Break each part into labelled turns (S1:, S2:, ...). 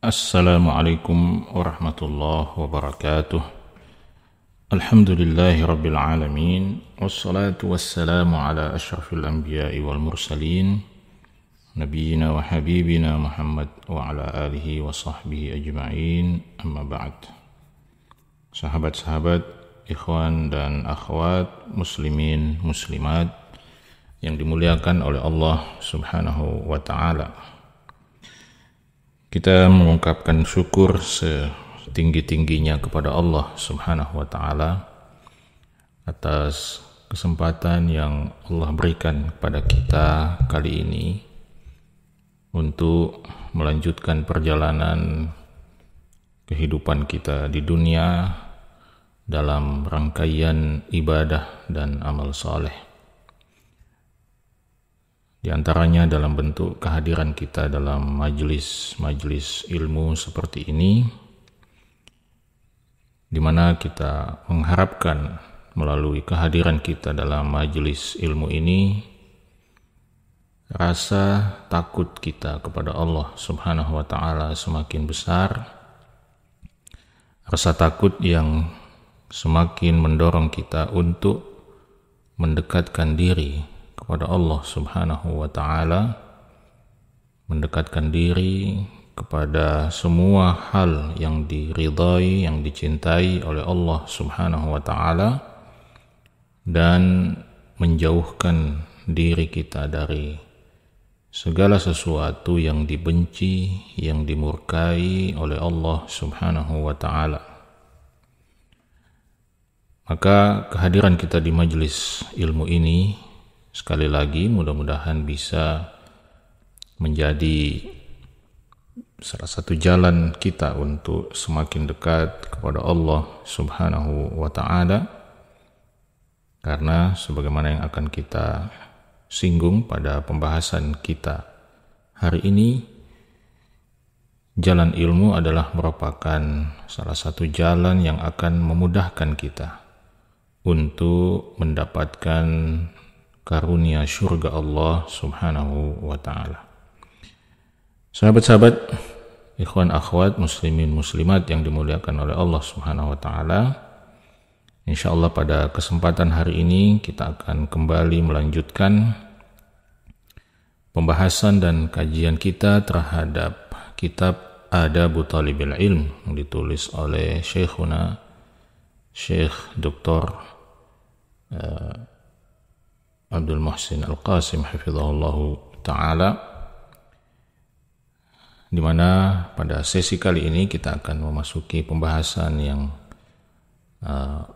S1: Assalamualaikum warahmatullahi wabarakatuh. Alhamdulillahi rabbil alamin. Wassalatu wassalamu ala ashrafil anbiya'i wal mursalin Nabiyyina wa habibina Muhammad wa ala alihi wa sahbihi ajma'in. Amma ba'd. Sahabat-sahabat, ikhwan dan akhwat, muslimin, muslimat yang dimuliakan oleh Allah subhanahu wa ta'ala, kita mengungkapkan syukur setinggi-tingginya kepada Allah subhanahu wa ta'ala atas kesempatan yang Allah berikan kepada kita kali ini untuk melanjutkan perjalanan kehidupan kita di dunia dalam rangkaian ibadah dan amal saleh. Di antaranya dalam bentuk kehadiran kita dalam majelis ilmu seperti ini, di mana kita mengharapkan melalui kehadiran kita dalam majelis ilmu ini, rasa takut kita kepada Allah subhanahu wa ta'ala semakin besar, rasa takut yang semakin mendorong kita untuk mendekatkan diri kepada Allah subhanahu wa ta'ala, mendekatkan diri kepada semua hal yang diridhai, yang dicintai oleh Allah subhanahu wa ta'ala, dan menjauhkan diri kita dari segala sesuatu yang dibenci, yang dimurkai oleh Allah subhanahu wa ta'ala. Maka kehadiran kita di majelis ilmu ini sekali lagi mudah-mudahan bisa menjadi salah satu jalan kita untuk semakin dekat kepada Allah subhanahu wa ta'ala, karena sebagaimana yang akan kita singgung pada pembahasan kita hari ini, jalan ilmu adalah merupakan salah satu jalan yang akan memudahkan kita untuk mendapatkan karunia surga Allah subhanahu wa ta'ala. Sahabat-sahabat, ikhwan akhwat, muslimin muslimat yang dimuliakan oleh Allah subhanahu wa ta'ala, insyaallah pada kesempatan hari ini kita akan kembali melanjutkan pembahasan dan kajian kita terhadap kitab Adabu Talibil Ilm yang ditulis oleh Syekhuna Syekh Dr. Abdul Muhsin Al-Qasim hafizahullahu ta'ala, di mana pada sesi kali ini kita akan memasuki pembahasan yang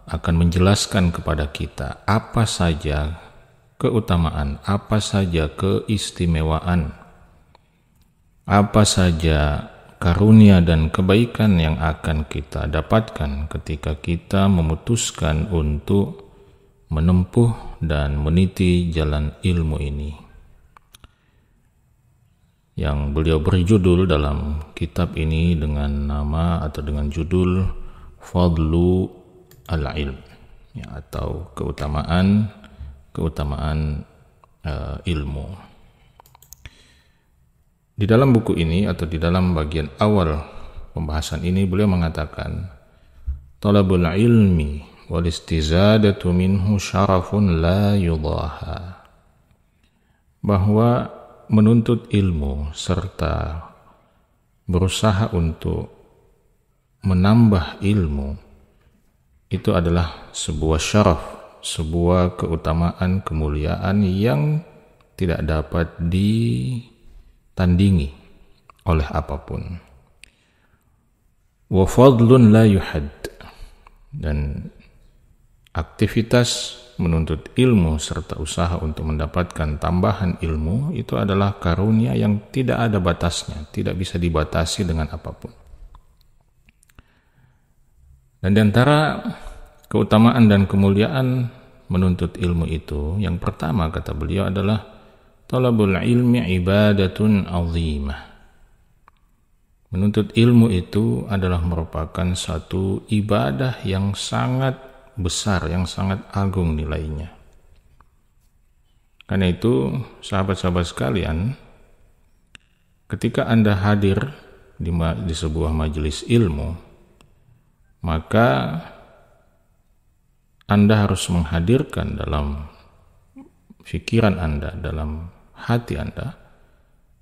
S1: akan menjelaskan kepada kita apa saja keutamaan, apa saja keistimewaan, apa saja karunia dan kebaikan yang akan kita dapatkan ketika kita memutuskan untuk menempuh dan meniti jalan ilmu ini, yang beliau berjudul dalam kitab ini dengan nama atau dengan judul Fadlu al-Ilm, ya, atau keutamaan ilmu. Di dalam buku ini atau di dalam bagian awal pembahasan ini beliau mengatakan, talabul ilmi wal istizadatu minhu syarafun la yudaha, bahwa menuntut ilmu serta berusaha untuk menambah ilmu itu adalah sebuah syaraf, sebuah keutamaan, kemuliaan yang tidak dapat ditandingi oleh apapun. Wa fadlun la yuhad, dan aktivitas menuntut ilmu serta usaha untuk mendapatkan tambahan ilmu itu adalah karunia yang tidak ada batasnya, tidak bisa dibatasi dengan apapun. Dan di antara keutamaan dan kemuliaan menuntut ilmu itu, yang pertama kata beliau adalah talabul ilmi ibadatun azimah. Menuntut ilmu itu adalah merupakan satu ibadah yang sangat besar, yang sangat agung nilainya. Karena itu, sahabat-sahabat sekalian, ketika Anda hadir di sebuah majelis ilmu, maka Anda harus menghadirkan dalam pikiran Anda, dalam hati Anda,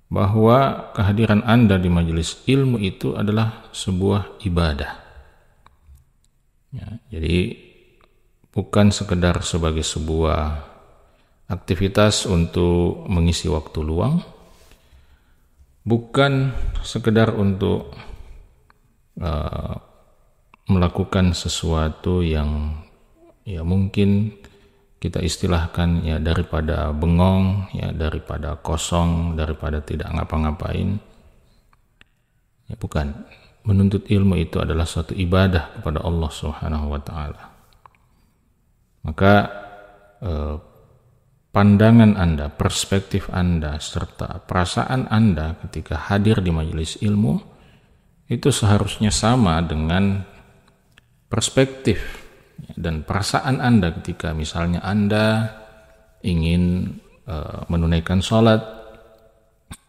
S1: bahwa kehadiran Anda di majelis ilmu itu adalah sebuah ibadah. Ya, jadi bukan sekedar sebagai sebuah aktivitas untuk mengisi waktu luang, bukan sekedar untuk melakukan sesuatu yang ya mungkin kita istilahkan ya daripada bengong, ya daripada kosong, daripada tidak ngapa-ngapain. Ya bukan. Menuntut ilmu itu adalah suatu ibadah kepada Allah Subhanahu wa taala. Maka pandangan Anda, perspektif Anda, serta perasaan Anda ketika hadir di majelis ilmu itu seharusnya sama dengan perspektif dan perasaan Anda ketika misalnya Anda ingin menunaikan sholat,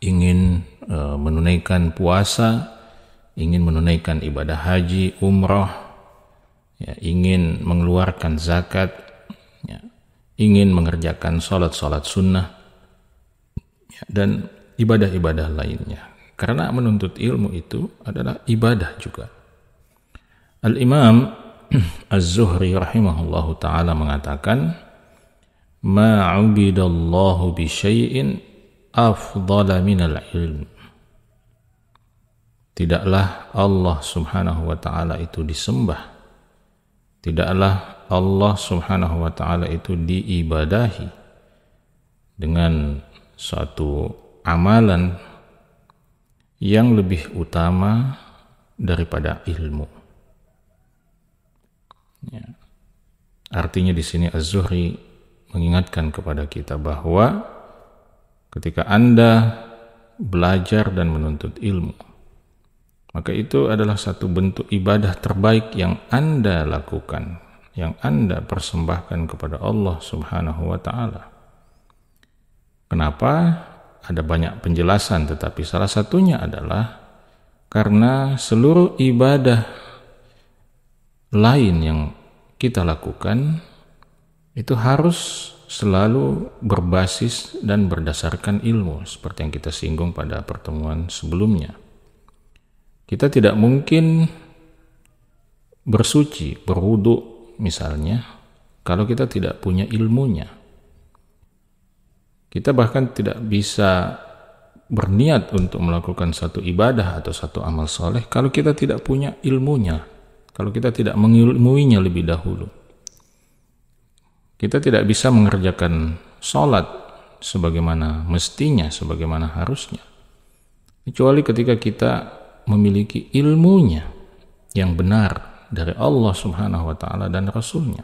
S1: ingin menunaikan puasa, ingin menunaikan ibadah haji, umrah, ya, ingin mengeluarkan zakat, ya, ingin mengerjakan sholat-sholat sunnah, ya, dan ibadah-ibadah lainnya. Karena menuntut ilmu itu adalah ibadah juga. Al-Imam Az-Zuhri rahimahullahu ta'ala mengatakan, ma'ubidallahu bisyai'in afdala minal ilm. Tidaklah Allah subhanahu wa ta'ala itu disembah, tidaklah Allah subhanahu wa ta'ala itu diibadahi dengan suatu amalan yang lebih utama daripada ilmu. Ya. Artinya di sini Az-Zuhri mengingatkan kepada kita bahwa ketika Anda belajar dan menuntut ilmu, maka itu adalah satu bentuk ibadah terbaik yang Anda lakukan, yang Anda persembahkan kepada Allah Subhanahu wa ta'ala. Kenapa? Ada banyak penjelasan, tetapi salah satunya adalah karena seluruh ibadah lain yang kita lakukan itu harus selalu berbasis dan berdasarkan ilmu, seperti yang kita singgung pada pertemuan sebelumnya. Kita tidak mungkin bersuci, berwudu misalnya, kalau kita tidak punya ilmunya. Kita bahkan tidak bisa berniat untuk melakukan satu ibadah atau satu amal soleh kalau kita tidak punya ilmunya, kalau kita tidak mengilmuinya lebih dahulu. Kita tidak bisa mengerjakan sholat sebagaimana mestinya, sebagaimana harusnya, kecuali ketika kita memiliki ilmunya yang benar dari Allah Subhanahu wa ta'ala dan Rasulnya.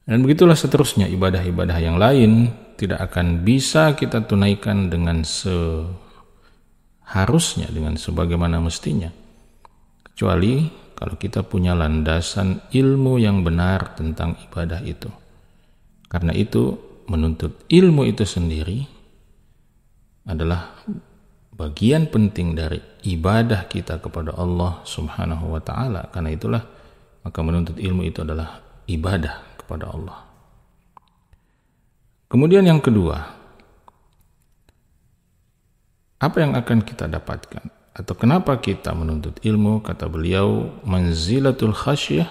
S1: Dan begitulah seterusnya, ibadah-ibadah yang lain tidak akan bisa kita tunaikan dengan seharusnya, dengan sebagaimana mestinya, kecuali kalau kita punya landasan ilmu yang benar tentang ibadah itu. Karena itu, menuntut ilmu itu sendiri adalah bagian penting dari ibadah kita kepada Allah Subhanahu wa ta'ala. Karena itulah, maka menuntut ilmu itu adalah ibadah kepada Allah. Kemudian yang kedua, apa yang akan kita dapatkan? Atau kenapa kita menuntut ilmu? Kata beliau, manzilatul khasyah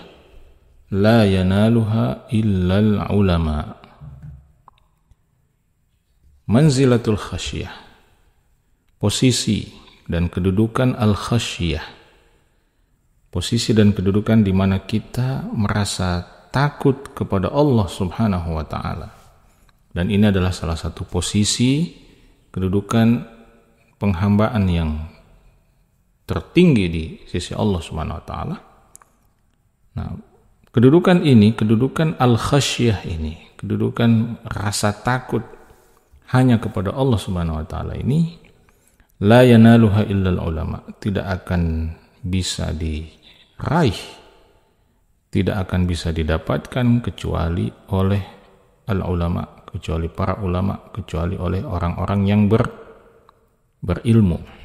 S1: la yanaluha illal ulama. Manzilatul khasyah, posisi dan kedudukan al-khasyah, posisi dan kedudukan di mana kita merasa takut kepada Allah Subhanahu wa ta'ala. Dan ini adalah salah satu posisi kedudukan penghambaan yang tertinggi di sisi Allah Subhanahu wa ta'ala. Nah, kedudukan ini, kedudukan al-khasyah ini, kedudukan rasa takut hanya kepada Allah Subhanahu wa ta'ala ini, la yanaluha illal ulama, tidak akan bisa diraih, tidak akan bisa didapatkan kecuali oleh al-ulama, kecuali para ulama, kecuali oleh orang-orang yang berilmu.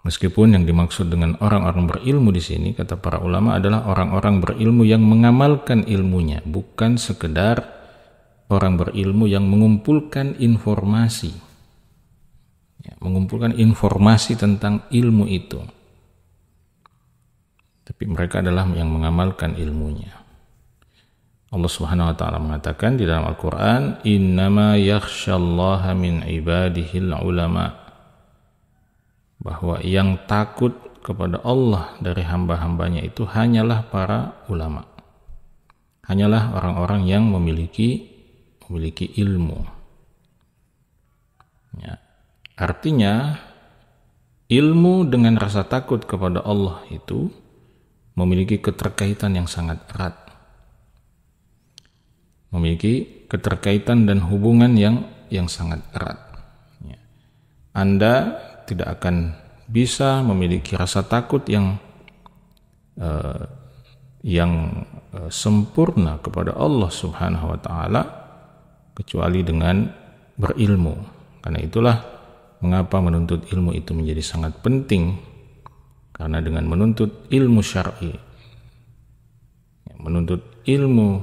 S1: Meskipun yang dimaksud dengan orang-orang berilmu di sini, kata para ulama, adalah orang-orang berilmu yang mengamalkan ilmunya, bukan sekedar orang berilmu yang mengumpulkan informasi. Ya, mengumpulkan informasi tentang ilmu itu. Tapi mereka adalah yang mengamalkan ilmunya. Allah Subhanahu wa taala mengatakan di dalam Al-Qur'an, "Innama yakhsyallaha min ibadihil ulama." Bahwa yang takut kepada Allah dari hamba-hambanya itu hanyalah para ulama. Hanyalah orang-orang yang memiliki ilmu. Ya. Artinya ilmu dengan rasa takut kepada Allah itu memiliki keterkaitan yang sangat erat. Memiliki keterkaitan dan hubungan yang sangat erat. Ya. Anda tidak akan bisa memiliki rasa takut yang sempurna kepada Allah Subhanahu wa taala kecuali dengan berilmu. Karena itulah mengapa menuntut ilmu itu menjadi sangat penting, karena dengan menuntut ilmu syar'i, menuntut ilmu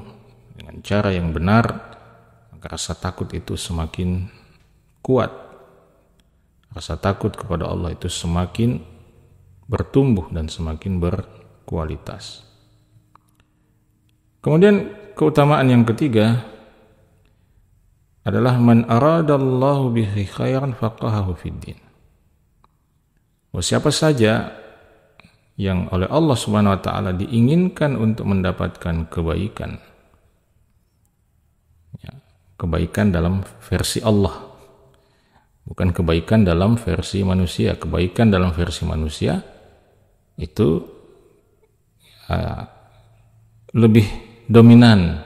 S1: dengan cara yang benar, maka rasa takut itu semakin kuat. Rasa takut kepada Allah itu semakin bertumbuh dan semakin berkualitas. Kemudian keutamaan yang ketiga adalah man aradallahu bihi khairan faqahahu fid din. Siapa saja yang oleh Allah Subhanahu wa taala diinginkan untuk mendapatkan kebaikan. Ya, kebaikan dalam versi Allah. Bukan kebaikan dalam versi manusia. Kebaikan dalam versi manusia itu lebih dominan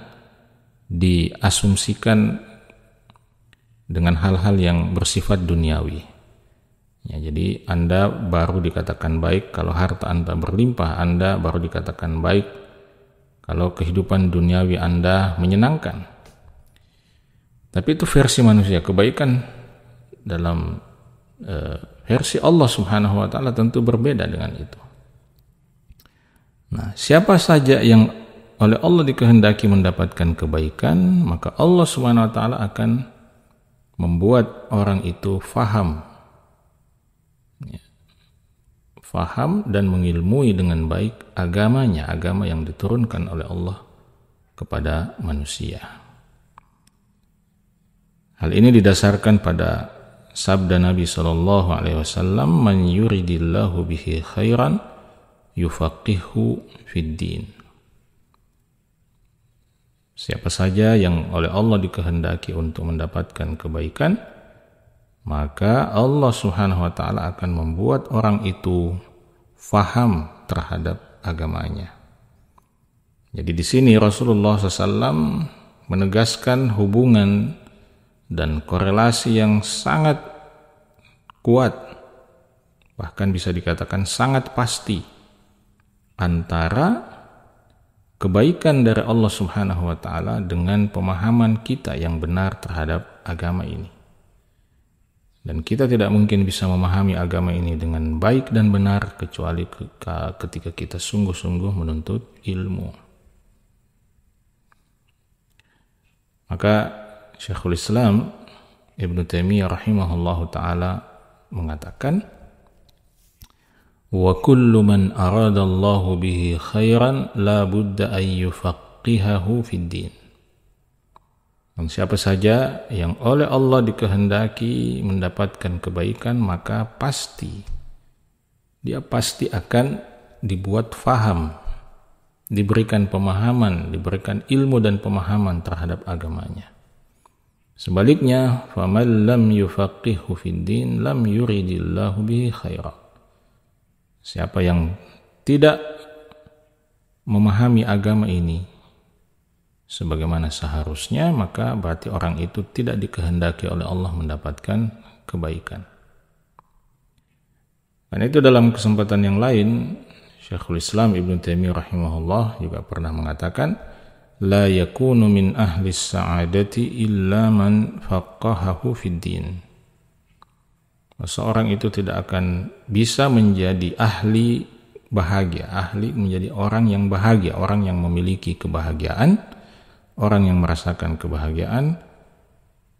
S1: diasumsikan dengan hal-hal yang bersifat duniawi. Ya, jadi Anda baru dikatakan baik kalau harta Anda berlimpah, Anda baru dikatakan baik kalau kehidupan duniawi Anda menyenangkan. Tapi itu versi manusia. Kebaikan dalam versi Allah Subhanahu wa taala tentu berbeda dengan itu. Nah, siapa saja yang oleh Allah dikehendaki mendapatkan kebaikan, maka Allah Subhanahu wa taala akan membuat orang itu faham. Ya, faham dan mengilmui dengan baik agamanya, agama yang diturunkan oleh Allah kepada manusia. Hal ini didasarkan pada sabda Nabi sallallahu alaihi wasallam, "Man yuridillahu bihi khairan yufaqihu fid din." Siapa saja yang oleh Allah dikehendaki untuk mendapatkan kebaikan, maka Allah Subhanahu wa taala akan membuat orang itu faham terhadap agamanya. Jadi di sini Rasulullah SAW menegaskan hubungan dan korelasi yang sangat kuat, bahkan bisa dikatakan sangat pasti, antara kebaikan dari Allah Subhanahu wa taala dengan pemahaman kita yang benar terhadap agama ini. Dan kita tidak mungkin bisa memahami agama ini dengan baik dan benar kecuali ketika kita sungguh-sungguh menuntut ilmu. Maka Syekhul Islam Ibnu Taimiyah rahimahullahu taala mengatakan, wa kullu man aradallahu bihi khairan la budda an yufaqihahu fid din. Dan siapa saja yang oleh Allah dikehendaki mendapatkan kebaikan, maka dia pasti akan dibuat faham, diberikan pemahaman, diberikan ilmu dan pemahaman terhadap agamanya. Sebaliknya, faman lam yufaqihu fid din lam yuridillahu bihi khaira. Siapa yang tidak memahami agama ini sebagaimana seharusnya, maka berarti orang itu tidak dikehendaki oleh Allah mendapatkan kebaikan. Dan itu dalam kesempatan yang lain, Syekhul Islam Ibnu Taimiyah rahimahullah juga pernah mengatakan, la yakunu min ahli sa'adati illa man faqahahu fid din. Seorang itu tidak akan bisa menjadi ahli bahagia, ahli menjadi orang yang bahagia, orang yang memiliki kebahagiaan, orang yang merasakan kebahagiaan,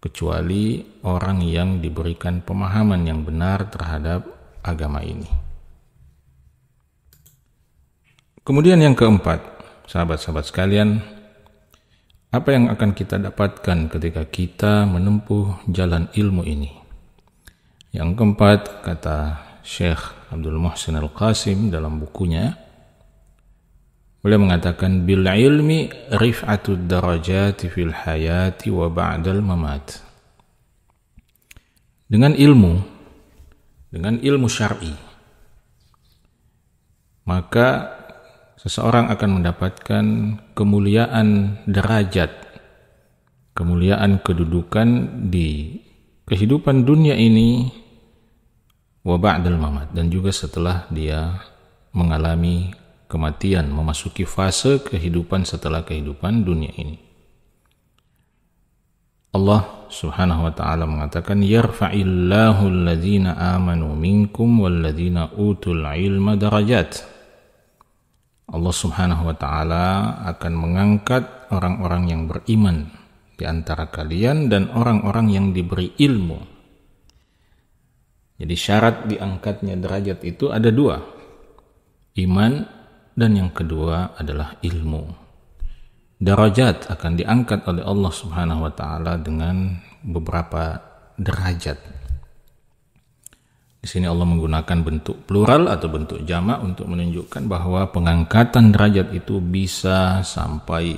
S1: kecuali orang yang diberikan pemahaman yang benar terhadap agama ini. Kemudian yang keempat, sahabat-sahabat sekalian, apa yang akan kita dapatkan ketika kita menempuh jalan ilmu ini? Yang keempat, kata Syekh Abdul Muhsin Al-Qasim dalam bukunya, beliau mengatakan, bil ilmi rif'atud darajati fil hayati wa ba'dal mamat. Dengan ilmu syar'i, maka seseorang akan mendapatkan kemuliaan derajat, kemuliaan kedudukan di kehidupan dunia ini wa ba'dal mamat, dan juga setelah dia mengalami kematian, memasuki fase kehidupan setelah kehidupan dunia ini. Allah Subhanahu wa ta'ala mengatakan, yarfa'illahu alladhina amanu minkum walladhina utul ilma darajat. Allah Subhanahu wa ta'ala akan mengangkat orang-orang yang beriman di antara kalian dan orang-orang yang diberi ilmu. Jadi syarat diangkatnya derajat itu ada dua, iman, dan yang kedua adalah ilmu. Derajat akan diangkat oleh Allah Subhanahu wa ta'ala dengan beberapa derajat. Di sini Allah menggunakan bentuk plural atau bentuk jamak untuk menunjukkan bahwa pengangkatan derajat itu bisa sampai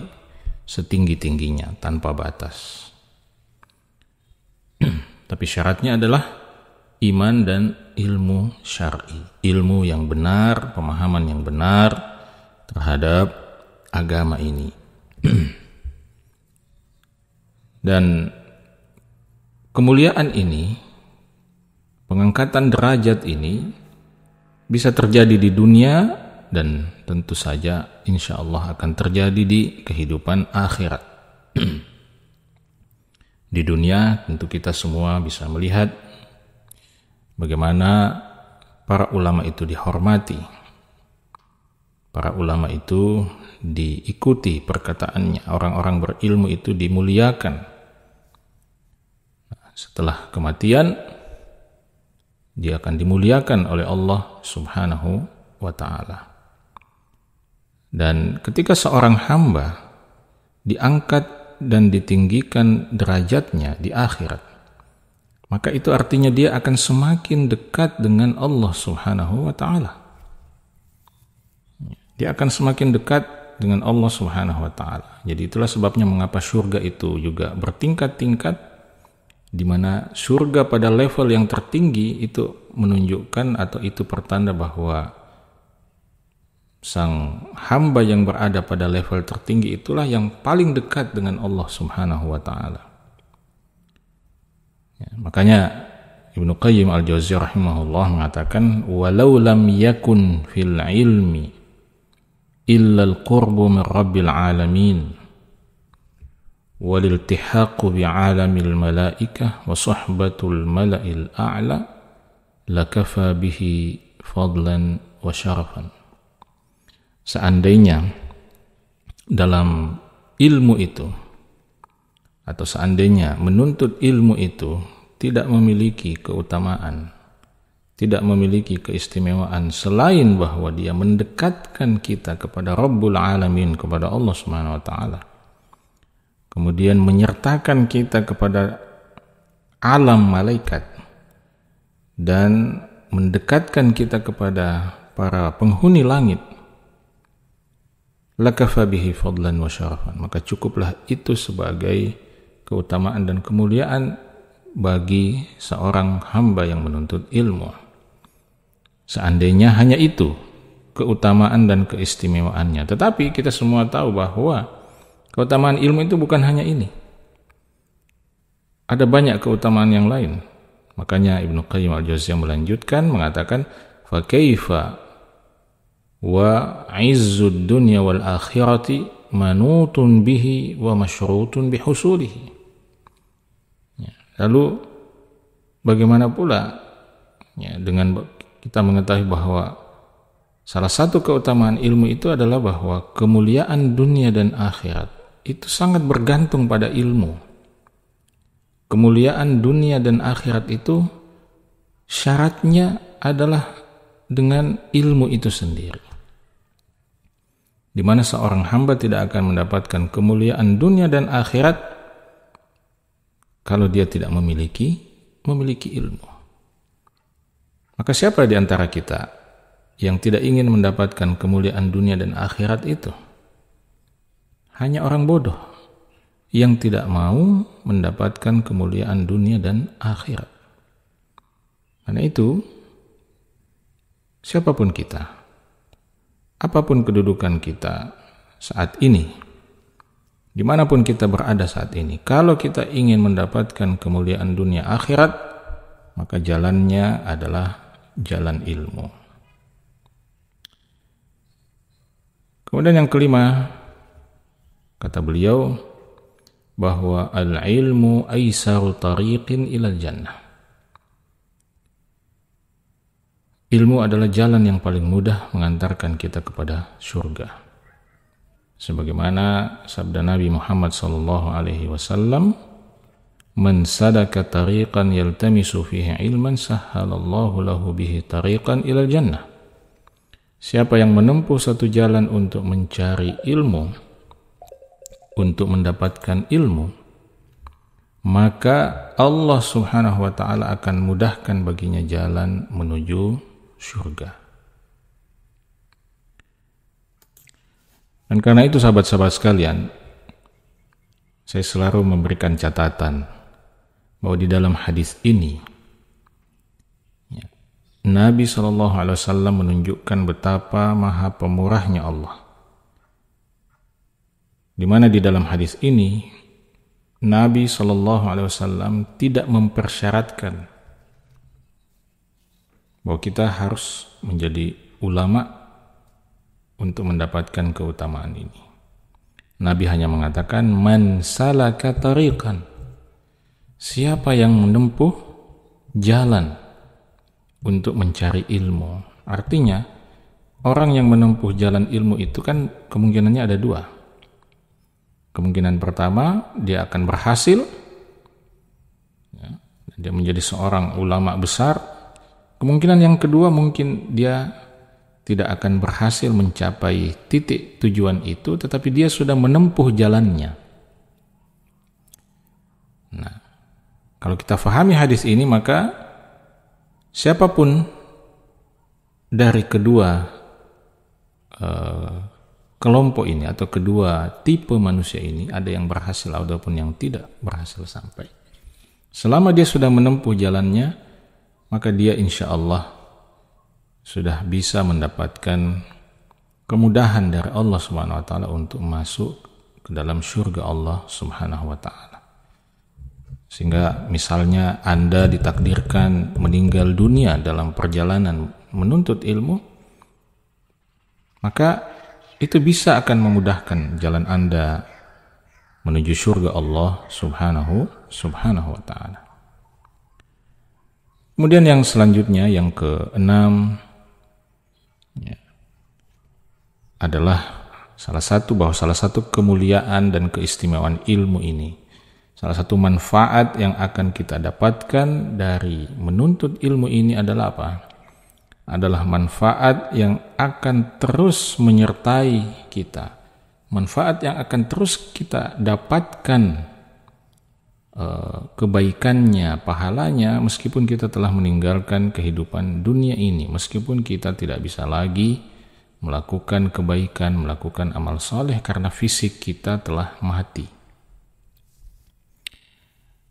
S1: setinggi-tingginya tanpa batas. Tapi syaratnya adalah iman dan ilmu syar'i, ilmu yang benar, pemahaman yang benar terhadap agama ini. Dan kemuliaan ini, pengangkatan derajat ini bisa terjadi di dunia dan tentu saja insya Allah akan terjadi di kehidupan akhirat. Di dunia tentu kita semua bisa melihat bagaimana para ulama itu dihormati, para ulama itu diikuti perkataannya, orang-orang berilmu itu dimuliakan. Setelah kematian dia akan dimuliakan oleh Allah Subhanahu wa ta'ala. Dan ketika seorang hamba diangkat dan ditinggikan derajatnya di akhirat, maka itu artinya dia akan semakin dekat dengan Allah Subhanahu wa ta'ala. Dia akan semakin dekat dengan Allah Subhanahu wa ta'ala. Jadi itulah sebabnya mengapa surga itu juga bertingkat-tingkat, di mana surga pada level yang tertinggi itu menunjukkan atau itu pertanda bahwa sang hamba yang berada pada level tertinggi itulah yang paling dekat dengan Allah Subhanahu wa ta'ala. Ya, makanya Ibnu Qayyim Al-Jauziyah rahimahullah mengatakan, walau lam yakun fil ilmi illa al-qurbu min rabbil alamin waliltihaqu bi'alamil malaikah wa suhbatul mala'il a'la lakafa bihi fadlan wa syarafan. Seandainya dalam ilmu itu, atau seandainya menuntut ilmu itu tidak memiliki keutamaan, tidak memiliki keistimewaan selain bahwa dia mendekatkan kita kepada Rabbul Alamin, kepada Allah Subhanahu wa ta'ala, kemudian menyertakan kita kepada alam malaikat dan mendekatkan kita kepada para penghuni langit, lakafa bihi fadlan wa syarafan, maka cukuplah itu sebagai keutamaan dan kemuliaan bagi seorang hamba yang menuntut ilmu. Seandainya hanya itu keutamaan dan keistimewaannya. Tetapi kita semua tahu bahwa keutamaan ilmu itu bukan hanya ini. Ada banyak keutamaan yang lain. Makanya Ibnu Qayyim Al-Jauziyah melanjutkan mengatakan, fa kaifa wa izzud dunya wal akhirati manutun bihi wa masyrutun bihusulihi. Lalu bagaimana pula Ya, dengan kita mengetahui bahwa salah satu keutamaan ilmu itu adalah bahwa kemuliaan dunia dan akhirat itu sangat bergantung pada ilmu. Kemuliaan dunia dan akhirat itu syaratnya adalah dengan ilmu itu sendiri. Di mana seorang hamba tidak akan mendapatkan kemuliaan dunia dan akhirat kalau dia tidak memiliki ilmu. Maka siapa di antara kita yang tidak ingin mendapatkan kemuliaan dunia dan akhirat itu? Hanya orang bodoh yang tidak mau mendapatkan kemuliaan dunia dan akhirat. Karena itu, siapapun kita, apapun kedudukan kita saat ini, dimanapun kita berada saat ini, kalau kita ingin mendapatkan kemuliaan dunia akhirat, maka jalannya adalah jalan ilmu. Kemudian yang kelima, kata beliau bahwa al-ilmu aisaru tariqin ilal jannah. Ilmu adalah jalan yang paling mudah mengantarkan kita kepada surga. Sebagaimana sabda Nabi Muhammad SAW, "Man sadaka tariqan yaltamisu fihi ilman sahhalallahu lahu bihi tariqan ilal jannah." Siapa yang menempuh satu jalan untuk mencari ilmu, untuk mendapatkan ilmu, maka Allah Subhanahu wa taala akan mudahkan baginya jalan menuju surga. Dan karena itu sahabat-sahabat sekalian, saya selalu memberikan catatan bahwa di dalam hadis ini Nabi SAW menunjukkan betapa maha pemurahnya Allah. Di mana di dalam hadis ini Nabi SAW tidak mempersyaratkan bahwa kita harus menjadi ulama untuk mendapatkan keutamaan ini. Nabi hanya mengatakan, "Man salaka tariqan." Siapa yang menempuh jalan untuk mencari ilmu. Artinya, orang yang menempuh jalan ilmu itu kan kemungkinannya ada dua. Kemungkinan pertama, dia akan berhasil, ya, dia menjadi seorang ulama besar. Kemungkinan yang kedua, mungkin dia tidak akan berhasil mencapai titik tujuan itu, tetapi dia sudah menempuh jalannya. Nah, kalau kita fahami hadis ini, maka siapapun dari kedua kelompok ini atau kedua tipe manusia ini, ada yang berhasil ataupun yang tidak berhasil sampai, selama dia sudah menempuh jalannya, maka dia insya Allah sudah bisa mendapatkan kemudahan dari Allah Subhanahu wa taala untuk masuk ke dalam surga Allah Subhanahu wa taala. Sehingga misalnya Anda ditakdirkan meninggal dunia dalam perjalanan menuntut ilmu, maka itu bisa akan memudahkan jalan Anda menuju surga Allah Subhanahu wa taala. Kemudian yang selanjutnya, yang keenam, adalah salah satu kemuliaan dan keistimewaan ilmu ini, salah satu manfaat yang akan kita dapatkan dari menuntut ilmu ini adalah apa? Adalah manfaat yang akan terus menyertai kita, manfaat yang akan terus kita dapatkan kebaikannya, pahalanya, meskipun kita telah meninggalkan kehidupan dunia ini, meskipun kita tidak bisa lagi melakukan kebaikan, melakukan amal soleh karena fisik kita telah mati.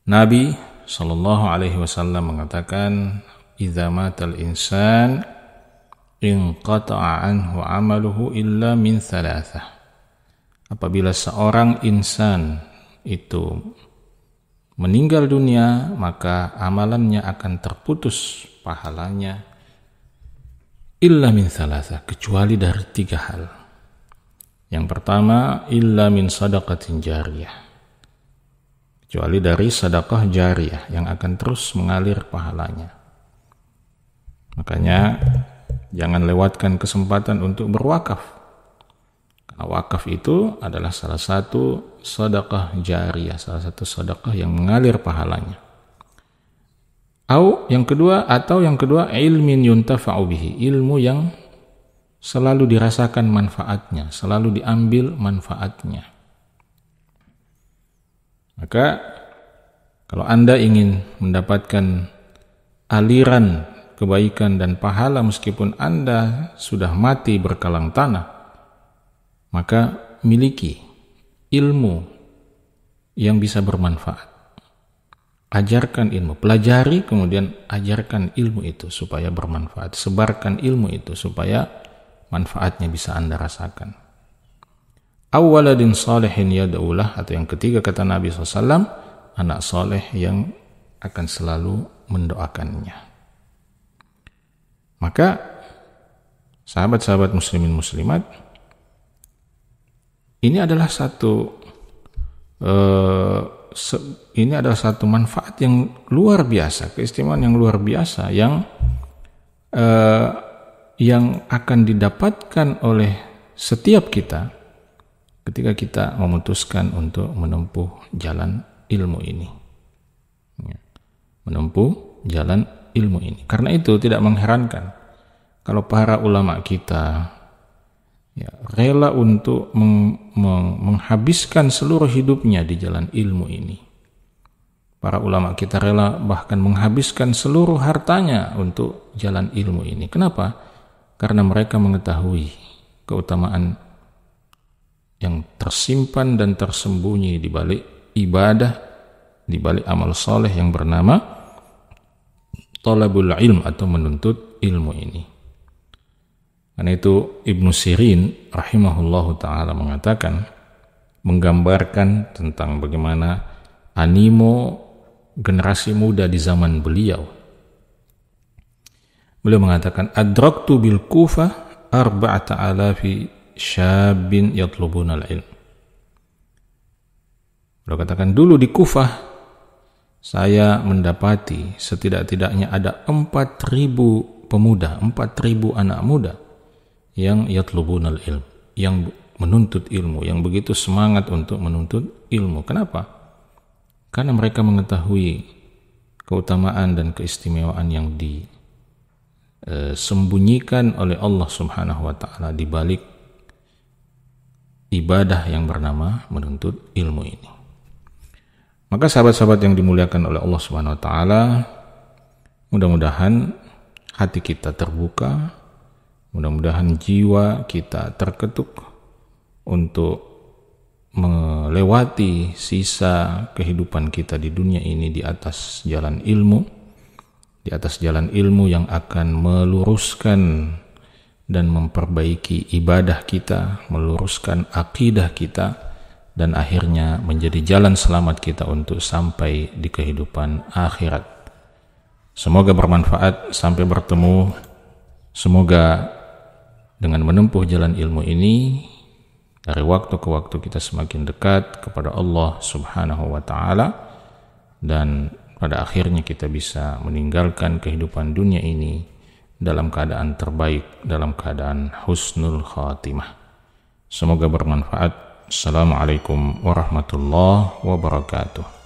S1: Nabi SAW mengatakan, "Idza matal insan inqata'a anhu 'amaluhu illa min thalathah." Apabila seorang insan itu meninggal dunia, maka amalannya akan terputus pahalanya, illa min thalathah, kecuali dari 3 hal. Yang pertama, illa min sadaqatin jariyah, kecuali dari sedekah jariyah yang akan terus mengalir pahalanya. Makanya jangan lewatkan kesempatan untuk berwakaf. Karena wakaf itu adalah salah satu sedekah jariyah, salah satu sedekah yang mengalir pahalanya. Atau yang kedua ilmin yuntafa'u bihi, ilmu yang selalu dirasakan manfaatnya, selalu diambil manfaatnya. Maka kalau Anda ingin mendapatkan aliran kebaikan dan pahala meskipun Anda sudah mati berkalang tanah, maka miliki ilmu yang bisa bermanfaat. Ajarkan ilmu, pelajari, kemudian ajarkan ilmu itu supaya bermanfaat. Sebarkan ilmu itu supaya manfaatnya bisa Anda rasakan. Awaladin salihin yad'ulah, atau yang ketiga kata Nabi SAW, anak soleh yang akan selalu mendoakannya. Maka sahabat-sahabat muslimin muslimat, ini adalah satu manfaat yang luar biasa, keistimewaan yang luar biasa yang akan didapatkan oleh setiap kita ketika kita memutuskan untuk menempuh jalan ilmu ini. Menempuh jalan ilmu ini. Karena itu tidak mengherankan kalau para ulama kita rela untuk menghabiskan seluruh hidupnya di jalan ilmu ini. Para ulama kita rela bahkan menghabiskan seluruh hartanya untuk jalan ilmu ini. Kenapa? Karena mereka mengetahui keutamaan yang tersimpan dan tersembunyi di balik ibadah, di balik amal soleh yang bernama thalabul ilm atau menuntut ilmu ini. Karena itu Ibnu Sirin rahimahullahu ta'ala mengatakan, menggambarkan tentang bagaimana animo generasi muda di zaman beliau. Beliau mengatakan, adraktu bil Kufah 4,000 syabin yatlubuna al-ilm. Beliau katakan, dulu di Kufah saya mendapati setidak-tidaknya ada 4.000 pemuda, 4.000 anak muda yang yatlubuna al-ilm, yang menuntut ilmu, yang begitu semangat untuk menuntut ilmu. Kenapa? Karena mereka mengetahui keutamaan dan keistimewaan yang disembunyikan oleh Allah Subhanahu wa ta'ala di balik ibadah yang bernama menuntut ilmu ini. Maka sahabat-sahabat yang dimuliakan oleh Allah Subhanahu wa ta'ala, mudah-mudahan hati kita terbuka, mudah-mudahan jiwa kita terketuk untuk melewati sisa kehidupan kita di dunia ini di atas jalan ilmu, di atas jalan ilmu yang akan meluruskan dan memperbaiki ibadah kita, meluruskan akidah kita, dan akhirnya menjadi jalan selamat kita untuk sampai di kehidupan akhirat. Semoga bermanfaat. Sampai bertemu. Semoga dengan menempuh jalan ilmu ini, dari waktu ke waktu kita semakin dekat kepada Allah Subhanahu wa ta'ala, dan pada akhirnya kita bisa meninggalkan kehidupan dunia ini dalam keadaan terbaik, dalam keadaan husnul khatimah. Semoga bermanfaat. Assalamualaikum warahmatullahi wabarakatuh.